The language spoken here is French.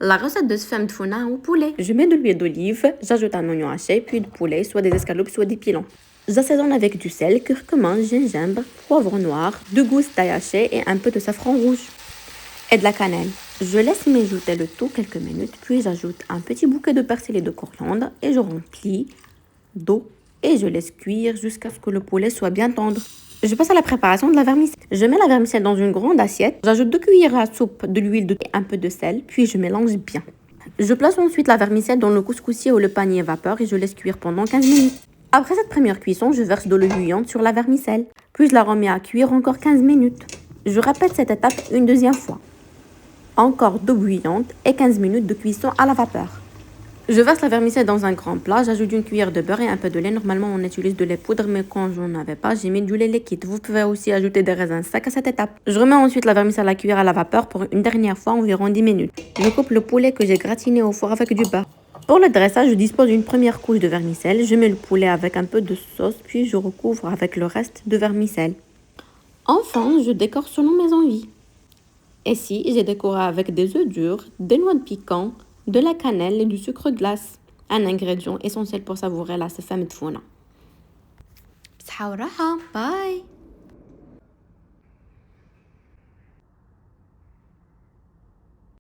La recette de ce femme au poulet. Je mets de l'huile d'olive, j'ajoute un oignon haché, puis de poulet, soit des escalopes, soit des pilons. J'assaisonne avec du sel, curcuma, gingembre, poivre noir, 2 gousses d'ail haché et un peu de safran rouge. Et de la cannelle. Je laisse mijoter le tout quelques minutes, puis j'ajoute un petit bouquet de persil et de coriandre et je remplis d'eau et je laisse cuire jusqu'à ce que le poulet soit bien tendre. Je passe à la préparation de la vermicelle. Je mets la vermicelle dans une grande assiette. J'ajoute 2 cuillères à soupe de l'huile et un peu de sel, puis je mélange bien. Je place ensuite la vermicelle dans le couscoussier ou le panier vapeur et je laisse cuire pendant 15 minutes. Après cette première cuisson, je verse de l'eau bouillante sur la vermicelle, puis je la remets à cuire encore 15 minutes. Je répète cette étape une deuxième fois. Encore d'eau bouillante et 15 minutes de cuisson à la vapeur. Je verse la vermicelle dans un grand plat, j'ajoute une cuillère de beurre et un peu de lait. Normalement, on utilise de lait poudre, mais quand j'en avais pas, j'ai mis du lait liquide. Vous pouvez aussi ajouter des raisins secs à cette étape. Je remets ensuite la vermicelle à cuire à la vapeur pour une dernière fois, environ 10 minutes. Je coupe le poulet que j'ai gratiné au four avec du beurre. Pour le dressage, je dispose d'une première couche de vermicelle. Je mets le poulet avec un peu de sauce, puis je recouvre avec le reste de vermicelle. Enfin, je décore selon mes envies. Ici, j'ai décoré avec des œufs durs, des noix de piquant, de la cannelle et du sucre glace. Un ingrédient essentiel pour savourer la sefam tfouna. Bye.